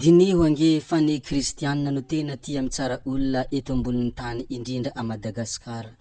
Diniho ange fane kristianina no tena tia mitsara olona eto ambonin'ny tany indrindra a Madagasikara.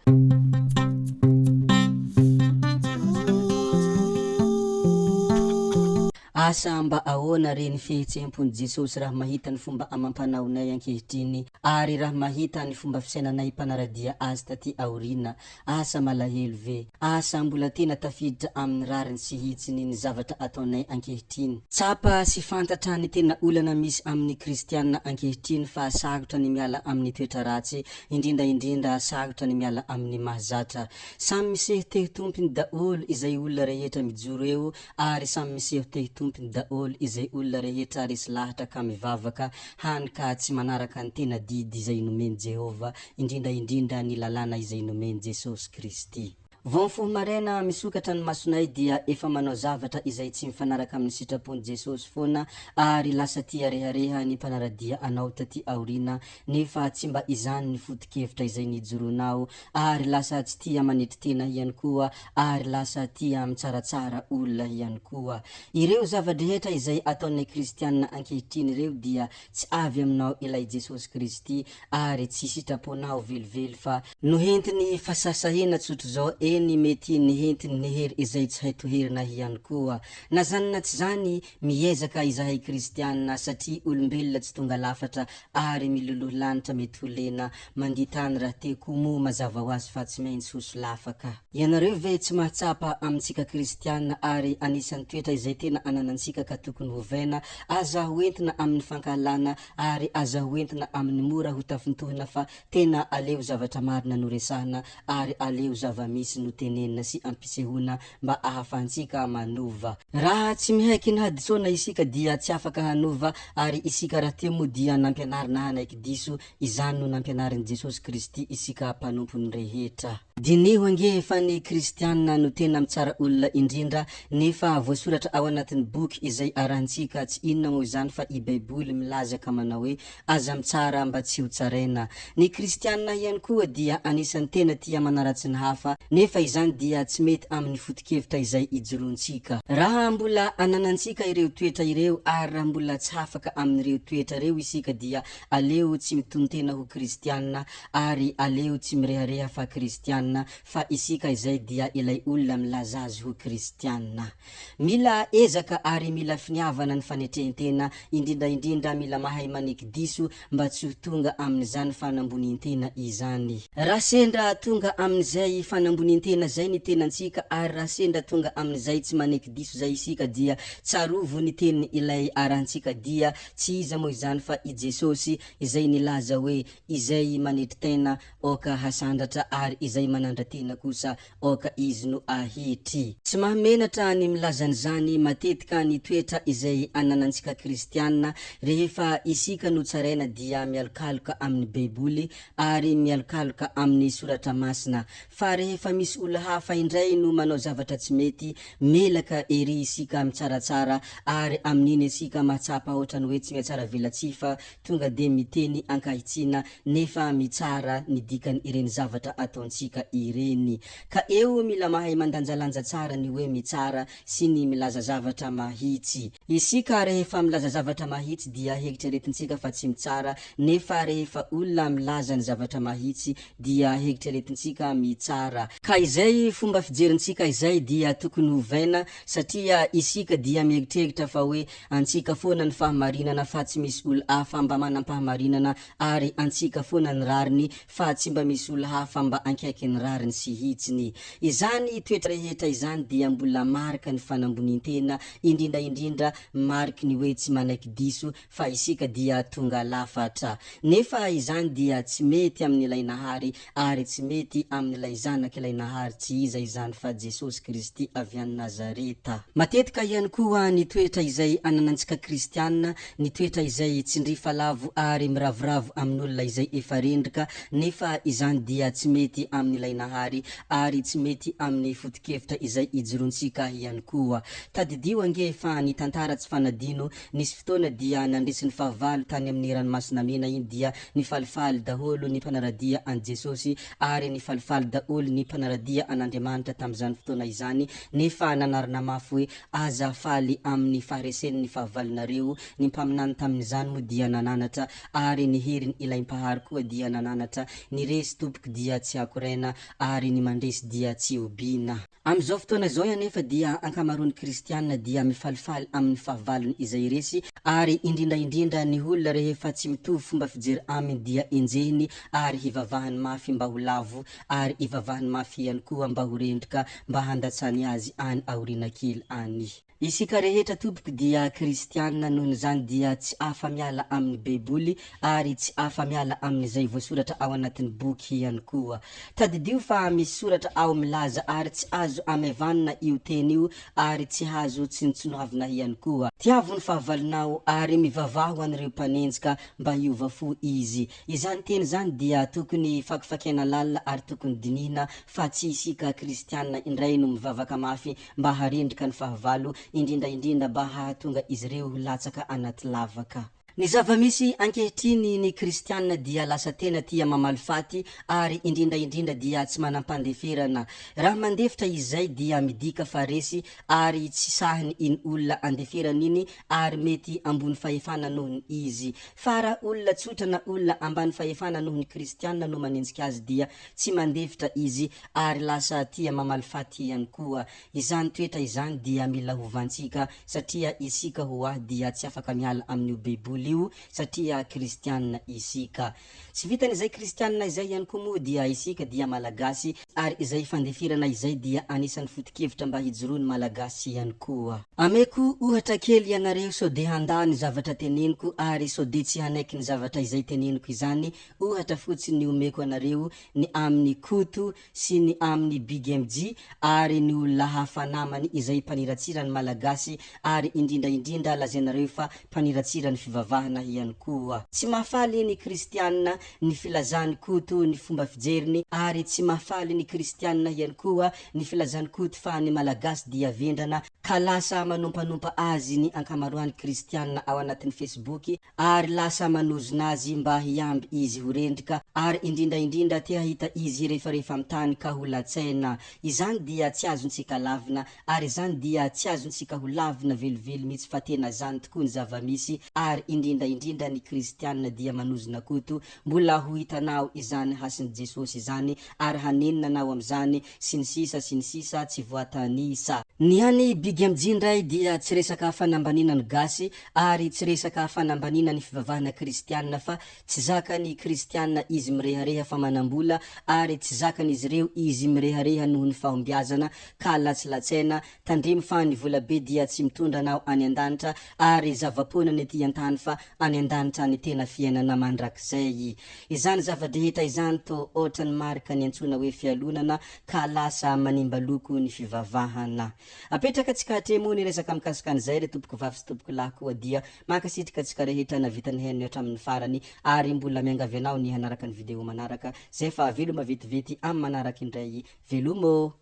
Asa mba ahoana reny fihetseham-pony Jesosy raha mahita ny fomba amampanaonay ankehitriny ary raha mahita ny fomba fisainanay mpanaradia azy taty aorina. Asa malahelo ve? Asa mbola tena tafiditra amin'ny rariny sy hitsiny ny zavatra ataonay ankehitriny. Tsapa sy fantatra ny tena olana misy amin'ny kristianina ankehitriny fa sarotra ny miala amin'ny toetra ratsy, indrindra sarotra ny miala amin'ny mahazatra. Samy miseho tehy tompony daolo izay olona rehetra mijoro eo ary samy miseho tehy tompony daolo izay olona rehetra resy lahatra ka mivavaka hany ka tsy manaraka ny tena didy izay nomeny Jehova, indrindra ny lalàna izay nomeny Jesosy Kristy. Vao mifoha maraina misokatra ny masonay dia efa manao zavatra izay tsy mifanaraka amin'ny sitrapony Jesosy foana ary lasa tia rehareha ny mpanaradia anao taty aorina nefa tsy mba izany ny foto-kevitra izay nijoronao ary lasa tsy tia manetry tena ihany koa ary lasa tia mitsaratsara olona ihany koa. Ireo zavadrehetra izay ataonay kristianina ankehitriny ireo dia tsy avy aminao ilay Jesosy Kristy ary tsy sitraponao velively fa nohentiny fasasahina tsotro zao eny mety nihentiny nehery izay tsy hay toherina ihany koa. Na zany na tsy zany miezaka izahay kristianina satria olombelona tsy tonga lafatra ary miloloha lanitra mety ho lena manditany raha te komo mazava ho azy fa tsy maintsy ho solafaka. Ianareo ve tsy mahatsapa amintsika kristianina ary anisan'ny toetra izay tena ananantsika ka tokony hovaina, aza hoentina amin'ny fankahalana ary aza hoentina amin'ny mora ho tafintohina fa tena aleo zavatra marina no resahana ary aleo zava-misy no tenenina sy ampisehoana mba ahafahantsika manova. Raha tsy mihaiky ny haditsona isika dia tsy afaka hanova ary isika raha teo moa dia nampianarina hanaiky diso, izany no nampianarin Jesosy Kristy isika mpanompony rehetra. Diniho ange fa ny kristianina no tena mitsara olona indrindra nefa voasoratra ao anatin'ny boky izay arahantsika tsy inona moa izany fa i Baiboly milaza ka manao hoe aza mitsara mba tsy ho tsaraina. Ny kristianina ihany koa dia anisan'ny tena tia manaratsy ny hafa nefa izany dia tsy mety amin'ny foto-kevitra izay ijorontsika. Raha mbola ananantsika ireo toetra ireo ary raha mbola tsy hafaka amin'ireo toetra ireo isika dia aleo tsy mitontena ho kristianina ary aleo tsy mirehareha fa kristianina fa isika izay dia ilay olona milaza azy ho kristianina. Mila ezaka ary mila finiavana ny fanetrehentena, indrindra mila mahay maneky diso mba tsy ho tonga amin'izany fanambonintena izany. Raha sendra tonga amin'izay fanambonintena zay ny tenantsika ary raha sendra tonga amin'izay tsy maneky diso zay isika dia tsarovo ny teniny ilay arahantsika dia tsy iza moa izany fa i Jesosy izay nilaza hoe izay manetry tena oka hasandratra ary izay manandra tena kosa oka izy no ahitry. Tsy mahamenatra ny milazan'izany matetika ny toetra izay ananantsika kristianina rehefa isika no tsaraina dia mialokaloka amin'ny Baiboly ary mialokaloka amin'ny soratra masina. Fa rehefa misy olo hafa indray no manao zavatra tsy mety, melaka ery isika mitsaratsara ary amin'iny isika mahatsapa ohatrany hoe tsy mihatsara velatsihy fa tonga de miteny ankahitsina nefa mitsara ny dikany ireny zavatra ataontsika ireny. Ka eo mila mahay mandanjalanja tsara ny hoe mitsara sy ny milaza zavatra mahitsy. Isika rehefa milaza zavatra mahitsy dia heritreretintsika fa tsy mitsara nefa rehefa olona milaza ny zavatra mahitsy dia heritreretintsika mitsara. Ka izay fomba fijerintsika izay dia tokony hovaina satria isika dia mieritreritra fa hoe antsika foana ny fahamarinana fa tsy misy olo hafa mba manam-pahamarinana ary antsika foana ny rariny fa tsy mba misy olo hafa mba ankaiky ny rariny sy hitsiny. Izany toetra rehetra izany dia mbola marika ny fanambonintena, indrindra mariky ny hoe tsy manaiky diso fa isika dia tonga lafatra. Nefa izany dia tsy mety amin'ny ilay nahary ary tsy mety amin'ny ilay zanaka ilay nahary tsy iza izany fa Jesosy Kristy avy any Nazareta. Matetika ihany koa ny toetra izay ananantsika kristianina, ny toetra izay tsindrifa lavo ary miravoravo amin'olona izay efa rendrika nefa izany dia tsy mety amin'ny ilay nahary ary tsy mety amin'ny foto-kevitra izay ijorontsika ihany koa. Tadidio ange fa ny tantara tsara tsy fanadino. Nisy fotoana dia nandresiny fahavalo tany amin'ny ranomasina mena iny dia nifalifaly daholo ny mpanaradia an Jesosy ary nifalifaly daholo ny mpanaradia an'Andriamanitra tam'izany fotoana izany, nefa nanarina mafy hoe aza faly amin'ny faharesen'ny fahavalonareo. Ny mpaminany tamin'izany moa dia nananatra ary ny heriny ilaim-pahary koa dia nananatra, ny resy tompoky dia tsy akoraina ary ny mandresy dia tsy obina. Am'izao fotoana zao anefa dia ankamaroan'ny kristianina dia mifalifaly amin'ny fahavalony izay resy, ary indrindraindrindra ny olona rehefa tsy mitovy fomba fijery aminy dia enjehiny ary hivavahany mafy mba ho lavo ary hivavahany mafy ihany koa mba ho rendrika mba handatsany azy any aoriana kely any. Isika rehetra tompoky dia kristianina, nohony zany dia tsy afa miala amin'ny baiboly ary tsy afa miala amin'izay voasoratra ao anatin'ny boky ihany koa. Tadidio fa misy soratra ao milaza ary tsy azo amevanana io teny io ary tsy azo tsinotsonoavana ihany koa. Tiavo ny fahavalonao ary mivavaha ho an'ireo mpanenjika mba hiova fo izy. Izany teny zany dia tokony fakifakena lalina ary tokony dinihina fa tsy isika kristianina indray no mivavaka mafy mba harendrika ny fahavalo, indrindraindrindra mba hahatonga izy ireo ho latsaka anaty lavaka. Ny zavamisy ankehitriny ny kristianina dia lasa tena tia mamaly faty ary indrindraindrindra dia tsy manam-pandeferana. Raha mandefitra izay dia midika fa resy ary tsy sahiny iny olona andeferana iny ary mety ambony fahefana nohony izy. Fa raha olona tsotra na olona ambany fahefana nohony kristianina no manenjika azy dia tsy mandefitra izy ary lasa tia mamaly faty ihany koa. Izany toetra izany dia mila hovantsika satria isika ho ahy dia tsy afaka miala amin'io baiboly io satria kristianina isika. Tsy vitan'izay kristianina izay ihany koa moa dia isika dia malagasy ary izay fandefirana izay dia anisan'ny foto-kevitra mba hijoroany malagasy ihany koa. Ameko ohatra kely ianareo sode handà ny zavatra teneniko ary sode tsy hanaiky ny zavatra izay teneniko izany. Ohatra fotsiny ny omeko anareo ny amin'ny koto sy ny amin'ny Big MJ ary ny olona hafa namany izay mpaniratsira ny malagasy ary indrindraindrindra lazainareo fa mpaniratsira ny fivavahana ihany koa. Tsy mahafaly ny kristianina ny filazany koto ny fomba fijeriny ary tsy mahafaly ny kristianina ihany koa ny filazany koto fa ny malagasy dia vendrana ka lasa manompanompa azy ny ankamaroan'ny kristianina ao anatin'ny Facebook ary lasa manozona azy mba hiamby izy ho rendrika ary indrindraindrindra te hahita izy rehefa amitany ka ho latsaina. Izany dia tsy azontsika lavina ary izany dia tsy azontsika ho lavina velively mihitsy fa tena zany tokoa ny zavamisy ary indrindraindrindra ny kristianina dia manozona koto mbola ho hitanao izany hasin'i Jesosy izany ary hanenina anao am'izany sy ny sisa tsy voatanisa. Ny any Big MJ ndray dia tsy resaka fanambanina ny gasy ary tsy resaka fanambanina ny fivavahana kristianina fa tsy zakany kristianina izy mirehareha fa manambola ary tsy zakany izy ireo izy mirehareha noho ny fahombiazana ka latsilatsaina tandremy fa ny volabe dia tsy mitondra anao any an-danitra ary zavaponany aty an-tany fa any an-danitra ny tena fiainana mandrakizay. Izany zavadrehetra izany to ohatrany marika ny antsona hoe fialonana ka lasa manimba loko ny fivavahana. Apetraka tsika hatremo ny resaka mikasika an'izay re tompoko vavy sy tompoko lahy koa dia mankasitrika tsika rehetra na vitany hen'ny hatramin'ny farany ary mbola miangavy anao ny hanaraka ny video manaraka zay fa veloma vetivety amin'ny manaraka indray. Velomo.